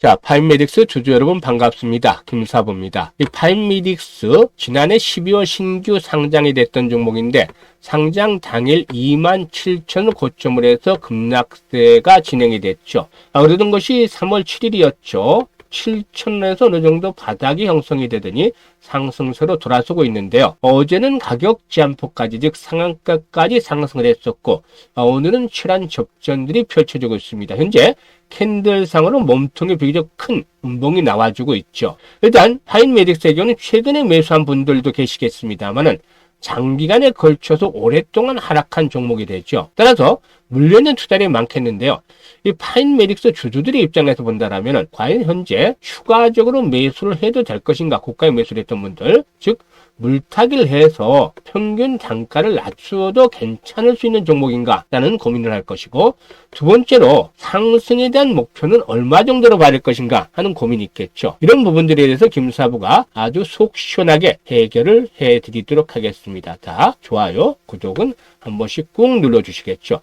자, 파인메딕스 주주 여러분 반갑습니다. 김사부입니다. 이 파인메딕스 지난해 12월 신규 상장이 됐던 종목인데 상장 당일 27,000을 고점을 해서 급락세가 진행이 됐죠. 그러던 것이 3월 7일이었죠. 7,000원에서 어느 정도 바닥이 형성이 되더니 상승세로 돌아서고 있는데요. 어제는 가격 제한폭까지 즉 상한가까지 상승을 했었고 오늘은 치열한 접전들이 펼쳐지고 있습니다. 현재 캔들상으로 몸통이 비교적 큰 음봉이 나와주고 있죠. 일단 파인메딕스의 경우는 최근에 매수한 분들도 계시겠습니다만은 장기간에 걸쳐서 오랫동안 하락한 종목이 되죠. 따라서 물려있는 투자량이 많겠는데요. 이 파인메딕스 주주들의 입장에서 본다라면 과연 현재 추가적으로 매수를 해도 될 것인가, 고가에 매수를 했던 분들, 즉 물타기를 해서 평균 단가를 낮추어도 괜찮을 수 있는 종목인가 라는 고민을 할 것이고, 두 번째로 상승에 대한 목표는 얼마 정도로 받을 것인가 하는 고민이 있겠죠. 이런 부분들에 대해서 김사부가 아주 속 시원하게 해결을 해드리도록 하겠습니다. 자, 좋아요, 구독은 한 번씩 꾹 눌러주시겠죠.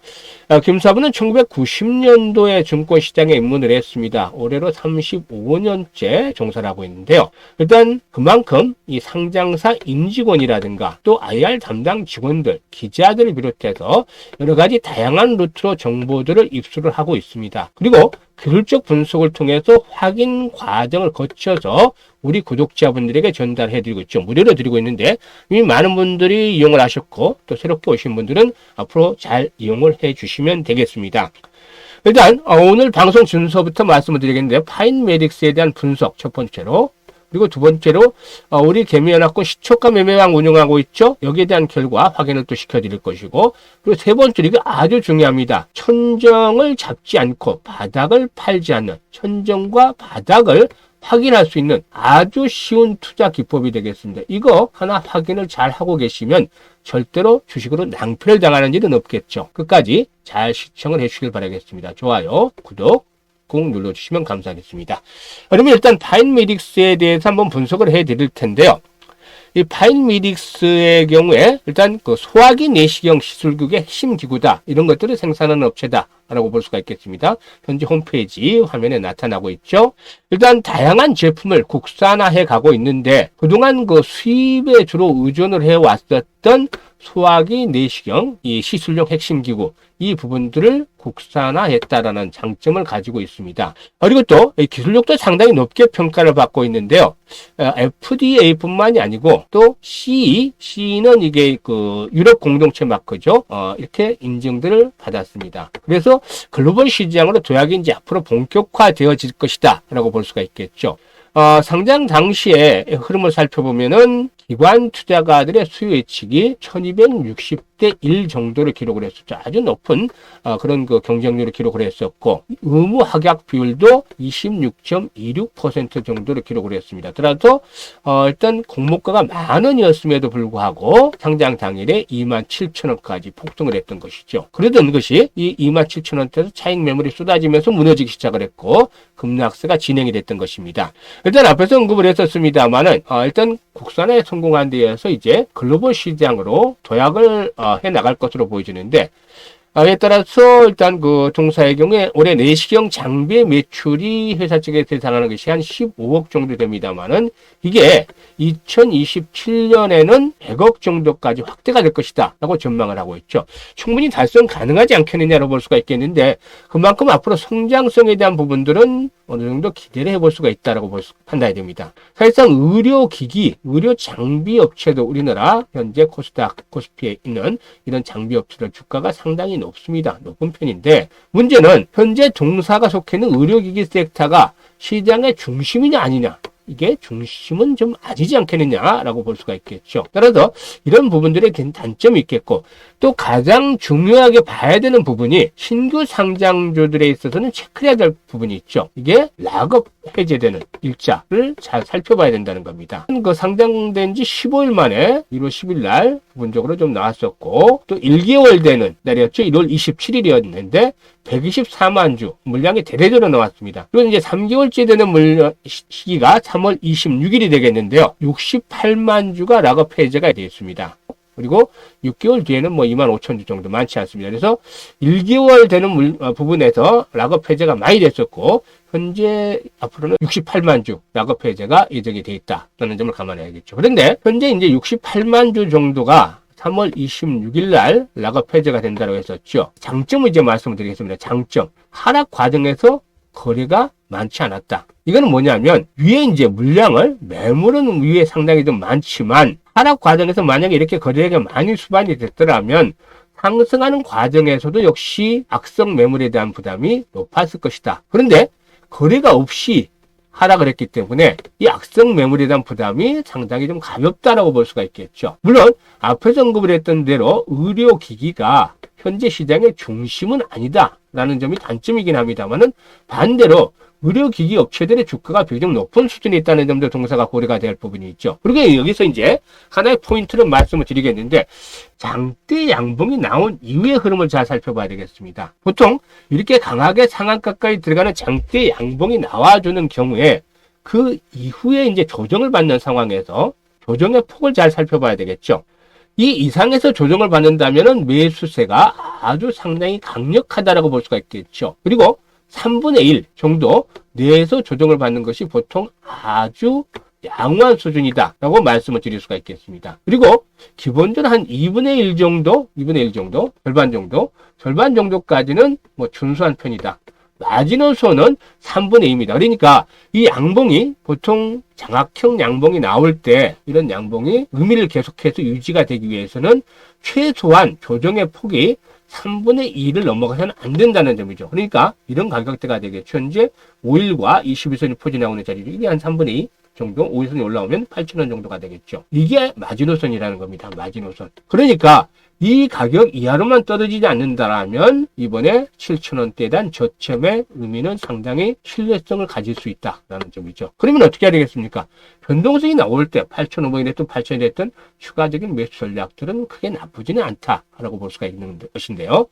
김사부는 1990년도에 증권시장에 입문을 했습니다. 올해로 35년째 종사를 하고 있는데요. 일단 그만큼 이 상장사 임직원이라든가 또 IR 담당 직원들, 기자들을 비롯해서 여러 가지 다양한 루트로 정보들을 입수를 하고 있습니다. 그리고 기술적 분석을 통해서 확인 과정을 거쳐서 우리 구독자분들에게 전달해드리고 있죠. 무료로 드리고 있는데 이미 많은 분들이 이용을 하셨고 또 새롭게 오신 분들은 앞으로 잘 이용을 해주시면 되겠습니다. 일단 오늘 방송 순서부터 말씀을 드리겠는데요. 파인메딕스에 대한 분석 첫 번째로, 그리고 두 번째로 우리 개미연합군 시초가 매매방 운영하고 있죠. 여기에 대한 결과 확인을 또 시켜드릴 것이고, 그리고 세 번째로 이거 아주 중요합니다. 천정을 잡지 않고 바닥을 팔지 않는, 천정과 바닥을 확인할 수 있는 아주 쉬운 투자 기법이 되겠습니다. 이거 하나 확인을 잘 하고 계시면 절대로 주식으로 낭패를 당하는 일은 없겠죠. 끝까지 잘 시청을 해주시길 바라겠습니다. 좋아요, 구독 꼭 눌러주시면 감사하겠습니다. 그러면 일단 파인메딕스에 대해서 한번 분석을 해드릴 텐데요. 이 파인메딕스의 경우에 일단 그 소화기 내시경 시술국의 핵심 기구다, 이런 것들을 생산하는 업체다 라고 볼 수가 있겠습니다. 현재 홈페이지 화면에 나타나고 있죠. 일단 다양한 제품을 국산화해 가고 있는데 그동안 그 수입에 주로 의존을 해왔었던 소화기 내시경 이 시술용 핵심 기구, 이 부분들을 국산화했다라는 장점을 가지고 있습니다. 그리고 또 기술력도 상당히 높게 평가를 받고 있는데요. FDA뿐만이 아니고 또 CE는 이게 그 유럽 공동체 마크죠. 이렇게 인증들을 받았습니다. 그래서 글로벌 시장으로 도약이 이제 앞으로 본격화되어질 것이다 라고 볼 수가 있겠죠. 상장 당시에 흐름을 살펴보면은 기관 투자가들의 수요 예측이 1260대 1 정도를 기록을 했었죠. 아주 높은 그런 그 경쟁률을 기록을 했었고, 의무 합약 비율도 26.26% 정도를 기록을 했습니다. 따라서 일단 공모가가 10,000원이었음에도 불구하고 상장 당일에 27,000원까지 폭등을 했던 것이죠. 그러던 것이 이 27,000원대에서 차익 매물이 쏟아지면서 무너지기 시작을 했고 급락세가 진행이 됐던 것입니다. 일단 앞에서 언급을 했었습니다만은 일단 국산화에 성공한 데에서 이제 글로벌 시장으로 도약을 해 나갈 것으로 보여지는데, 이에 따라서 일단 그 동사의 경우에 올해 내시경 장비의 매출이 회사 측에서 예상하는 것이 한 15억 정도 됩니다만은 이게 2027년에는 100억 정도까지 확대가 될 것이다 라고 전망을 하고 있죠. 충분히 달성 가능하지 않겠느냐로 볼 수가 있겠는데, 그만큼 앞으로 성장성에 대한 부분들은 어느 정도 기대를 해볼 수가 있다라고 판단이 됩니다. 사실상 의료기기, 의료 장비 업체도 우리나라 현재 코스닥, 코스피에 있는 이런 장비 업체들 주가가 상당히 높습니다. 높은 편인데 문제는 현재 동사가 속해 있는 의료기기 섹터가 시장의 중심이냐 아니냐, 이게 중심은 좀 아니지 않겠느냐라고 볼 수가 있겠죠. 따라서 이런 부분들에 단점이 있겠고, 또 가장 중요하게 봐야 되는 부분이 신규 상장주들에 있어서는 체크해야 될 부분이 있죠. 이게 락업 해제되는 일자를 잘 살펴봐야 된다는 겁니다. 그 상장된 지 15일 만에 1월 10일 날 부분적으로 좀 나왔었고, 또 1개월 되는 날이었죠. 1월 27일이었는데 124만 주 물량이 대대적으로 나왔습니다. 그리고 이제 3개월째 되는 시기가 3월 26일이 되겠는데요. 68만 주가 락업 해제가 되어 있습니다. 그리고 6개월 뒤에는 뭐 25,000주 정도, 많지 않습니다. 그래서 1개월 되는 부분에서 락업 해제가 많이 됐었고, 현재 앞으로는 68만 주 락업 해제가 예정이 돼 있다라는 점을 감안해야겠죠. 그런데 현재 이제 68만 주 정도가 3월 26일 날 락업 해제가 된다고 했었죠. 장점을 이제 말씀을 드리겠습니다. 장점. 하락 과정에서 거래가 많지 않았다. 이거는 뭐냐면 위에 이제 물량을, 매물은 위에 상당히 좀 많지만 하락 과정에서 만약에 이렇게 거래가 많이 수반이 됐더라면 상승하는 과정에서도 역시 악성 매물에 대한 부담이 높았을 것이다. 그런데 거래가 없이 하락을 했기 때문에 이 악성 매물에 대한 부담이 상당히 좀 가볍다라고 볼 수가 있겠죠. 물론 앞에서 언급을 했던 대로 의료기기가 현재 시장의 중심은 아니다라는 점이 단점이긴 합니다만은, 반대로 의료기기 업체들의 주가가 비교적 높은 수준에 있다는 점도 동사가 고려가 될 부분이 있죠. 그리고 여기서 이제 하나의 포인트를 말씀을 드리겠는데, 장대 양봉이 나온 이후의 흐름을 잘 살펴봐야 되겠습니다. 보통 이렇게 강하게 상한 가까이 들어가는 장대 양봉이 나와주는 경우에 그 이후에 이제 조정을 받는 상황에서 조정의 폭을 잘 살펴봐야 되겠죠. 이 이상에서 조정을 받는다면은 매수세가 아주 상당히 강력하다라고 볼 수가 있겠죠. 그리고 3분의 1 정도 내에서 조정을 받는 것이 보통 아주 양호한 수준이다라고 말씀을 드릴 수가 있겠습니다. 그리고 기본적으로 한 2분의 1 정도, 절반 정도까지는 뭐 준수한 편이다. 마지노선은 3분의 2입니다. 그러니까 이 양봉이 보통 장악형 양봉이 나올 때 이런 양봉이 의미를 계속해서 유지가 되기 위해서는 최소한 조정의 폭이 3분의 2를 넘어가서는 안 된다는 점이죠. 그러니까 이런 가격대가 되겠죠. 현재 5일과 21선이 포진해 나오는 자리죠. 이게 한 3분의 2 정도, 5일선이 올라오면 8,000원 정도가 되겠죠. 이게 마지노선이라는 겁니다. 마지노선. 그러니까 이 가격 이하로만 떨어지지 않는다라면 이번에 7,000원대에 대한 저점의 의미는 상당히 신뢰성을 가질 수 있다라는 점이죠. 그러면 어떻게 해야 되겠습니까? 변동성이 나올 때 8,500이 됐든 8,000이 됐든 추가적인 매수 전략들은 크게 나쁘지는 않다라고 볼 수가 있는 것인데요.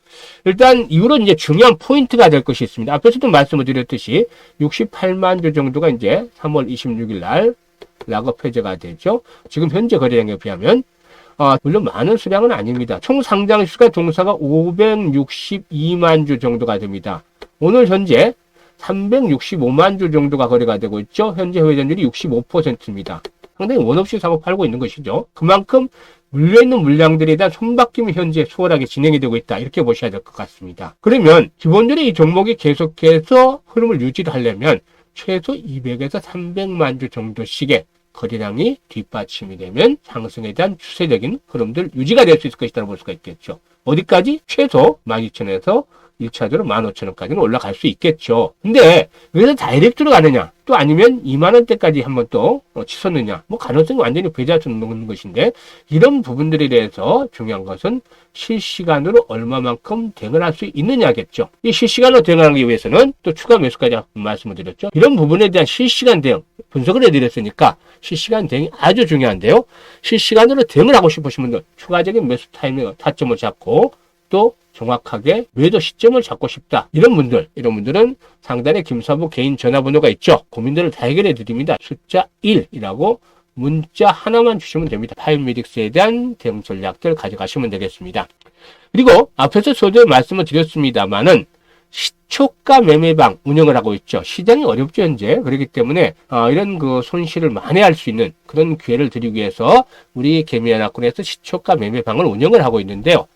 일단 이후로 이제 중요한 포인트가 될 것이 있습니다. 앞에서도 말씀을 드렸듯이 68만 주 정도가 이제 3월 26일 날 락업 해제가 되죠. 지금 현재 거래량에 비하면 물론 많은 수량은 아닙니다. 총 상장 수가 동사가 562만 주 정도가 됩니다. 오늘 현재 365만 주 정도가 거래가 되고 있죠. 현재 회전율이 65%입니다. 상당히 원 없이 사고 팔고 있는 것이죠. 그만큼 물려있는 물량들에 대한 손바뀜이 현재 수월하게 진행이 되고 있다. 이렇게 보셔야 될 것 같습니다. 그러면 기본적으로 이 종목이 계속해서 흐름을 유지를 하려면 최소 200에서 300만 주 정도씩의 거래량이 뒷받침이 되면 상승에 대한 추세적인 흐름들 유지가 될 수 있을 것이라고 볼 수가 있겠죠. 어디까지? 최소 12,000원에서 1차적으로 15,000원까지는 올라갈 수 있겠죠. 근데 여기서 다이렉트로 가느냐, 또 아니면 2만원대까지 한번 또 치솟느냐, 뭐 가능성이 완전히 배제할 수 없는 것인데, 이런 부분들에 대해서 중요한 것은 실시간으로 얼마만큼 대응할 수 있느냐겠죠. 이 실시간으로 대응하기 위해서는 또 추가 매수까지 말씀을 드렸죠. 이런 부분에 대한 실시간 대응 분석을 해드렸으니까 실시간 대응이 아주 중요한데요. 실시간으로 대응을 하고 싶으신 분들, 추가적인 매수 타이밍 타점을 잡고 또 정확하게 매도 시점을 잡고 싶다. 이런 분들은 상단에 김사부 개인 전화번호가 있죠. 고민들을 다 해결해 드립니다. 숫자 1이라고 문자 하나만 주시면 됩니다. 파이미딕스에 대한 대응 전략들 가져가시면 되겠습니다. 그리고 앞에서 저도 말씀을 드렸습니다만은 시초가 매매방 운영을 하고 있죠. 시장이 어렵죠, 현재. 그렇기 때문에 이런 그 손실을 만회할 수 있는 그런 기회를 드리기 위해서 우리 개미연합군에서 시초가 매매방을 운영을 하고 있는데요.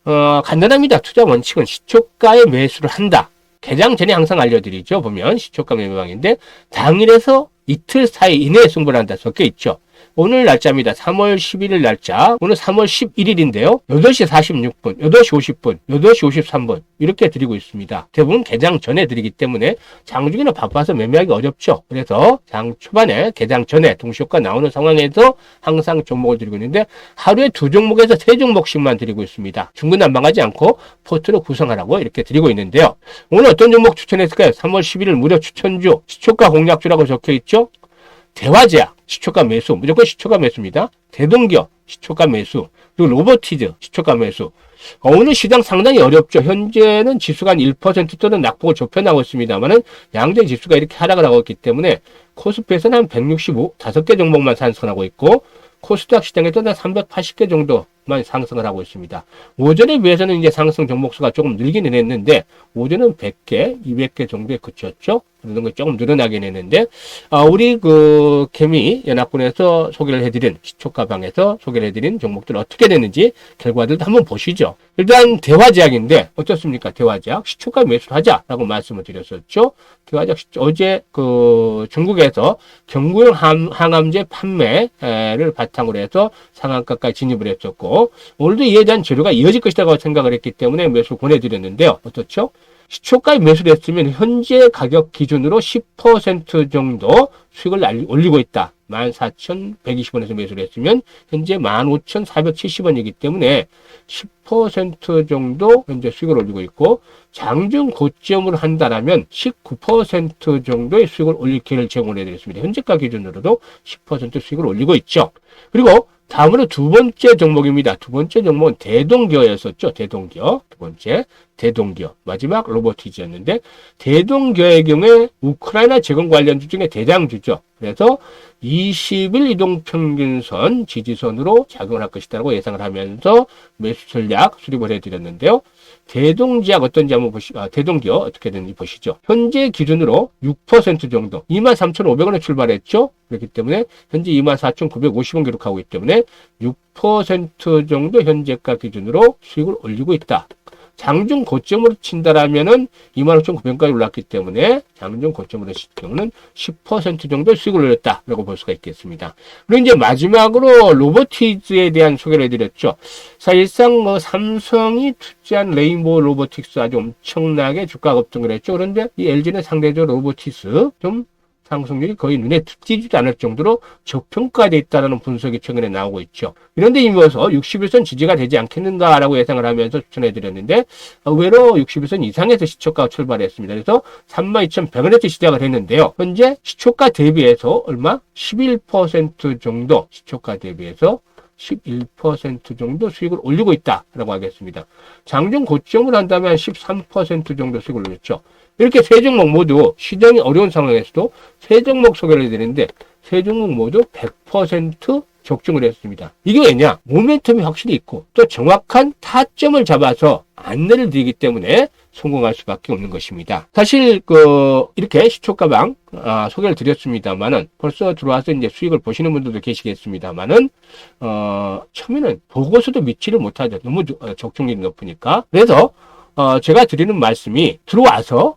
간단합니다. 투자 원칙은 시초가에 매수를 한다. 개장 전에 항상 알려드리죠. 보면 시초가 매매방인데 당일에서 이틀 사이 이내에 승부를 한다 적혀 있죠. 오늘 날짜입니다. 3월 11일 날짜. 오늘 3월 11일인데요. 8시 46분, 8시 50분, 8시 53분 이렇게 드리고 있습니다. 대부분 개장 전에 드리기 때문에 장중에는 바빠서 매매하기 어렵죠. 그래서 장 초반에 개장 전에 동시효과 나오는 상황에서 항상 종목을 드리고 있는데 하루에 2종목에서 3종목씩만 드리고 있습니다. 중구난방하지 않고 포트를 구성하라고 이렇게 드리고 있는데요. 오늘 어떤 종목 추천했을까요? 3월 11일 무료 추천주, 시초가 공략주라고 적혀 있죠. 대화제약, 시초가 매수, 무조건 시초가 매수입니다. 대동기업, 시초가 매수, 그리고 로보티즈, 시초가 매수. 오늘 시장 상당히 어렵죠. 현재는 지수가 한 1% 또는 낙폭을 좁혀나가고 있습니다만은 양대 지수가 이렇게 하락을 하고 있기 때문에 코스피에서는 한 165, 5개 종목만 산선하고 있고 코스닥 시장에도 한 380개 정도만 상승을 하고 있습니다. 오전에 비해서는 이제 상승 종목수가 조금 늘기는 했는데, 오전은 100개, 200개 정도에 그쳤죠. 그런 게 조금 늘어나긴 했는데, 우리 개미 연합군에서 소개를 해드린, 시초가방에서 소개를 해드린 종목들 어떻게 되는지 결과들도 한번 보시죠. 일단 대화제약인데 어떻습니까? 대화제약 시초가 매수를 하자라고 말씀을 드렸었죠. 대화제약 어제 중국에서 경구용 항암제 판매를 바탕으로 해서 상한가까지 진입을 했었고, 오늘도 이에 대한 재료가 이어질 것이라고 생각을 했기 때문에 매수 권해드렸는데요. 어떻죠? 시초가에 매수를 했으면 현재 가격 기준으로 10% 정도 수익을 올리고 있다. 14,120원에서 매수를 했으면 현재 15,470원이기 때문에 10% 정도 현재 수익을 올리고 있고, 장중 고점으로 한다면 19% 정도의 수익을 올릴 기회를 제공해 드렸습니다. 현재가 기준으로도 10% 수익을 올리고 있죠. 그리고 다음으로 두 번째 종목입니다. 두 번째 종목은 대동기어였었죠. 대동기어. 두 번째 대동기어. 마지막 로보티즈였는데, 대동기어의 경우에 우크라이나 재건 관련주 중에 대장주죠. 그래서 20일 이동평균선 지지선으로 작용을 할 것이라고 예상을 하면서 매수 전략 수립을 해드렸는데요. 대동지약 어떤지 한번 대동기어 어떻게 되는지 보시죠. 현재 기준으로 6% 정도, 23,500원에 출발했죠. 그렇기 때문에 현재 24,950원 기록하고 있기 때문에 6% 정도 현재가 기준으로 수익을 올리고 있다. 장중 고점으로 친다라면은 25,900원까지 올랐기 때문에 장중 고점으로 했을 경우는 10% 정도 수익을 올렸다라고 볼 수가 있겠습니다. 그리고 이제 마지막으로 로보티즈에 대한 소개를 해드렸죠. 사실상 삼성이 투자한 레인보우 로보틱스 아주 엄청나게 주가 급등을 했죠. 그런데 이 LG는 상대적으로 로보티스 좀 상승률이 거의 눈에 띄지도 않을 정도로 저평가되어 있다는 분석이 최근에 나오고 있죠. 이런 데 이어서 60일선 지지가 되지 않겠는가라고 예상을 하면서 추천해드렸는데, 의외로 60일선 이상에서 시초가가 출발했습니다. 그래서 32,100원에서 시작을 했는데요. 현재 시초가 대비해서 얼마? 11% 정도, 시초가 대비해서 11% 정도 수익을 올리고 있다라고 하겠습니다. 장중 고점을 한다면 13% 정도 수익을 올렸죠. 이렇게 세 종목 모두 시장이 어려운 상황에서도 세 종목 소개를 해드리는데, 세 종목 모두 100% 적중을 했습니다. 이게 왜냐? 모멘텀이 확실히 있고 또 정확한 타점을 잡아서 안내를 드리기 때문에 성공할 수밖에 없는 것입니다. 사실 이렇게 시초가방 소개를 드렸습니다만은, 벌써 들어와서 이제 수익을 보시는 분들도 계시겠습니다만은, 처음에는 보고서도 믿지를 못하죠. 너무 적중률이 높으니까. 그래서 제가 드리는 말씀이, 들어와서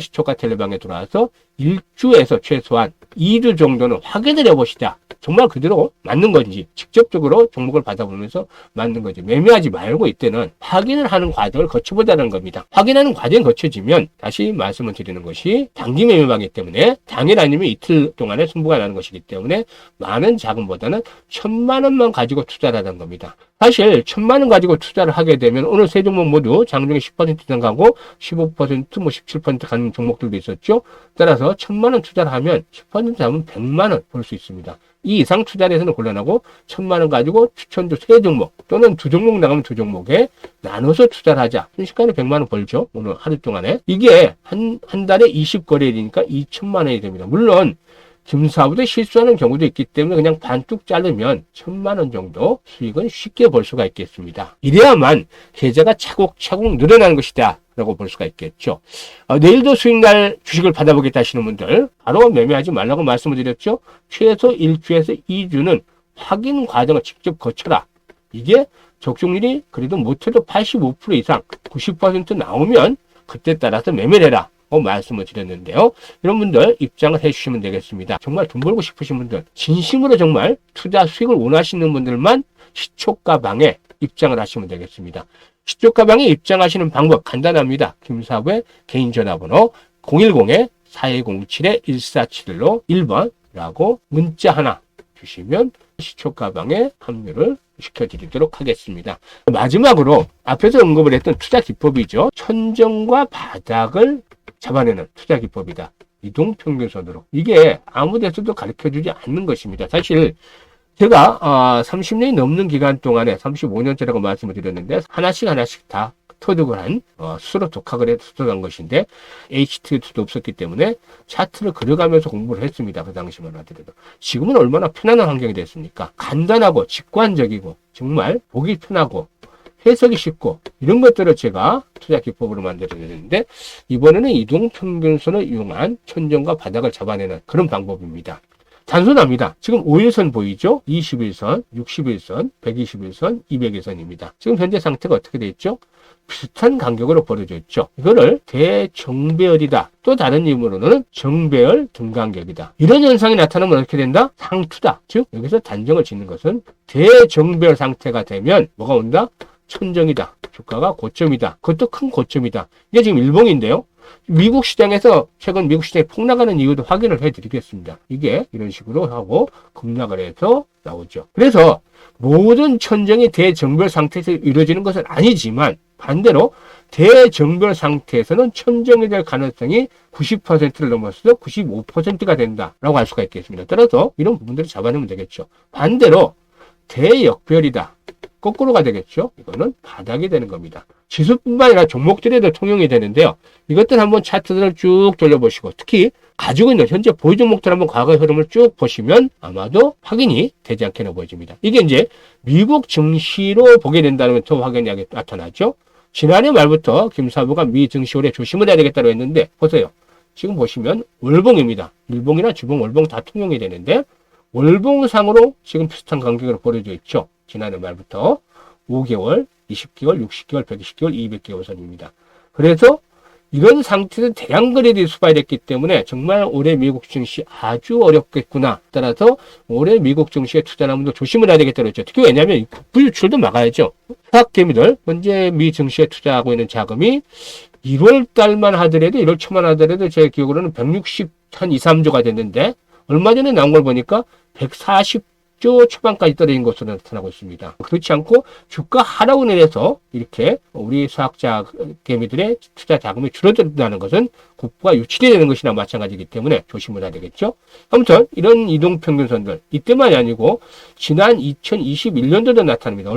시초가 텔레방에 들어와서 1주에서 최소한 2주 정도는 확인을 해보시자. 정말 그대로 맞는 건지, 직접적으로 종목을 받아보면서 맞는 건지, 매매하지 말고 이때는 확인을 하는 과정을 거쳐보자는 겁니다. 확인하는 과정이 거쳐지면 다시 말씀을 드리는 것이 단기 매매방이기 때문에 당일 아니면 이틀 동안에 승부가 나는 것이기 때문에 많은 자금보다는 1,000만 원만 가지고 투자를 하는 겁니다. 사실 1,000만 원 가지고 투자를 하게 되면 오늘 세 종목 모두 장중에 10% 이상 가고 15%, 17% 가는 종목들도 있었죠. 따라서 1,000만 원 투자를 하면 10% 하면 100만 원 벌 수 있습니다. 이 이상 투자를 해서는 곤란하고 1,000만 원 가지고 추천주 3종목 또는 2종목 나가면 2종목에 나눠서 투자를 하자. 순식간에 100만 원 벌죠. 오늘 하루 동안에. 이게 한 달에 20거래일이니까 2,000만 원이 됩니다. 물론 김사부도 실수하는 경우도 있기 때문에 그냥 반뚝 자르면 1,000만 원 정도 수익은 쉽게 벌 수가 있겠습니다. 이래야만 계좌가 차곡차곡 늘어나는 것이다 라고 볼 수가 있겠죠. 내일도 수익날 주식을 받아보겠다 하시는 분들 바로 매매하지 말라고 말씀을 드렸죠. 최소 1주에서 2주는 확인 과정을 직접 거쳐라. 이게 적중률이 그래도 못해도 85% 이상 90% 나오면 그때 따라서 매매를 해라 말씀을 드렸는데요. 이런 분들 입장을 해주시면 되겠습니다. 정말 돈 벌고 싶으신 분들, 진심으로 정말 투자 수익을 원하시는 분들만 시초가방에 입장을 하시면 되겠습니다. 시초가방에 입장하시는 방법 간단합니다. 김사부의 개인 전화번호 010-4207-1471로 1번이라고 문자 하나 주시면 시초가방에 합류를 시켜드리도록 하겠습니다. 마지막으로 앞에서 언급을 했던 투자 기법이죠. 천정과 바닥을 잡아내는 투자 기법이다. 이동평균선으로. 이게 아무 데서도 가르쳐주지 않는 것입니다. 사실 제가 30년이 넘는 기간 동안에 35년째라고 말씀을 드렸는데 하나씩 다 터득을 한 스스로 독학을 해서 터득한 것인데 HTT도 없었기 때문에 차트를 그려가면서 공부를 했습니다. 그 당시만 하더라도. 지금은 얼마나 편안한 환경이 됐습니까? 간단하고 직관적이고 정말 보기 편하고 해석이 쉽고 이런 것들을 제가 투자 기법으로 만들어냈는데 이번에는 이동평균선을 이용한 천정과 바닥을 잡아내는 그런 방법입니다. 단순합니다. 지금 5일선 보이죠? 21선, 61선, 121선, 200일선입니다. 지금 현재 상태가 어떻게 되어 있죠? 비슷한 간격으로 벌어져 있죠. 이거를 대정배열이다. 또 다른 이름으로는 정배열 등간격이다. 이런 현상이 나타나면 어떻게 된다? 상투다. 즉 여기서 단정을 짓는 것은 대정배열 상태가 되면 뭐가 온다? 천정이다. 주가가 고점이다. 그것도 큰 고점이다. 이게 지금 일봉인데요. 미국 시장에서 최근 미국 시장이 폭락하는 이유도 확인을 해드리겠습니다. 이게 이런 식으로 하고 급락을 해서 나오죠. 그래서 모든 천정이 대정배열 상태에서 이루어지는 것은 아니지만 반대로 대정배열 상태에서는 천정이 될 가능성이 90%를 넘어서 95%가 된다라고 할 수가 있겠습니다. 따라서 이런 부분들을 잡아내면 되겠죠. 반대로 대역별이다. 거꾸로가 되겠죠. 이거는 바닥이 되는 겁니다. 지수뿐만 아니라 종목들에도 통용이 되는데요. 이것들 한번 차트들을 쭉 돌려보시고 특히 가지고 있는 현재 보유 종목들 한번 과거의 흐름을 쭉 보시면 아마도 확인이 되지 않겠나 보여집니다. 이게 이제 미국 증시로 보게 된다면 더 확연하게 나타나죠. 지난해 말부터 김사부가 미 증시 올해 조심을 해야 되겠다고 했는데 보세요. 지금 보시면 월봉입니다. 일봉이나 주봉, 월봉 다 통용이 되는데 월봉상으로 지금 비슷한 간격으로 벌어져 있죠. 지난해 말부터 5개월, 20개월, 60개월, 120개월, 200개월 선입니다. 그래서 이런 상태에서 대량 거래들이 수발됐기 때문에 정말 올해 미국 증시 아주 어렵겠구나. 따라서 올해 미국 증시에 투자하는 분들 조심을 해야 되겠다고 했죠. 특히 왜냐하면 국부 유출도 막아야죠. 수학개미들 현재 미 증시에 투자하고 있는 자금이 1월 달만 하더라도 1월 초만 하더라도 제 기억으로는 160한 2, 3조가 됐는데 얼마 전에 나온 걸 보니까 140조 초반까지 떨어진 것으로 나타나고 있습니다. 그렇지 않고 주가 하락으로 인해서 이렇게 우리 수학자 개미들의 투자 자금이 줄어든다는 것은 국부가 유출이 되는 것이나 마찬가지이기 때문에 조심을 해야 되겠죠. 아무튼 이런 이동평균선들 이때만이 아니고 지난 2021년도도 나타납니다.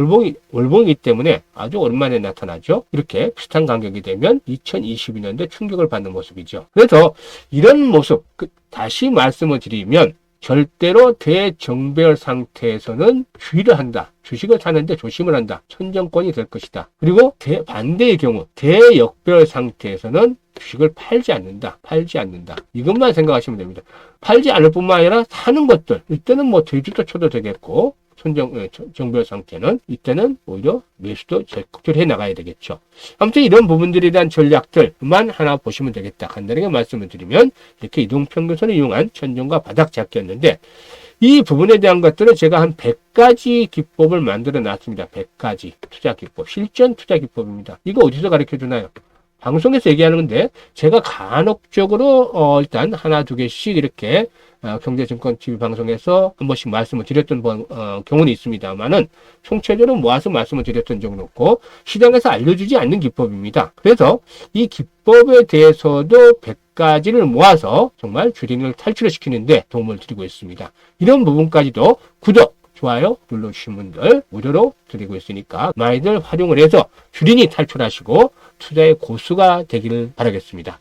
월봉이기 때문에 아주 오랜만에 나타나죠. 이렇게 비슷한 간격이 되면 2022년도에 충격을 받는 모습이죠. 그래서 이런 모습 다시 말씀을 드리면 절대로 대정배열 상태에서는 주의를 한다. 주식을 사는데 조심을 한다. 천정권이 될 것이다. 그리고 반대의 경우 대역배열 상태에서는 주식을 팔지 않는다. 이것만 생각하시면 됩니다. 팔지 않을 뿐만 아니라 사는 것들 이때는 뭐 들지도 쳐도 되겠고 정배열 상태는 이때는 오히려 매수도 적절히 해 나가야 되겠죠. 아무튼 이런 부분들에 대한 전략들만 하나 보시면 되겠다. 간단하게 말씀을 드리면 이렇게 이동평균선을 이용한 천정과 바닥 잡기였는데 이 부분에 대한 것들은 제가 한 100가지 기법을 만들어 놨습니다. 100가지 투자 기법, 실전 투자 기법입니다. 이거 어디서 가르쳐 주나요? 방송에서 얘기하는 건데 제가 간혹적으로 일단 하나 두 개씩 이렇게 경제증권 TV 방송에서 한 번씩 말씀을 드렸던 경우는 있습니다만은 총체적으로 모아서 말씀을 드렸던 적은 없고 시장에서 알려주지 않는 기법입니다. 그래서 이 기법에 대해서도 100가지를 모아서 정말 주린을 탈출시키는데 도움을 드리고 있습니다. 이런 부분까지도 구독, 좋아요 눌러주신 분들 무료로 드리고 있으니까 많이들 활용을 해서 주린이 탈출하시고 투자의 고수가 되기를 바라겠습니다.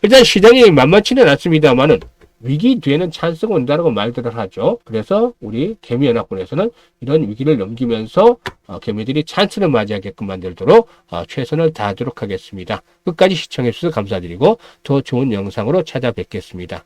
일단 시장이 만만치는 않습니다만은 위기 뒤에는 찬스가 온다라고 말들을 하죠. 그래서 우리 개미연합군에서는 이런 위기를 넘기면서 개미들이 찬스를 맞이하게끔 만들도록 최선을 다하도록 하겠습니다. 끝까지 시청해 주셔서 감사드리고 더 좋은 영상으로 찾아뵙겠습니다.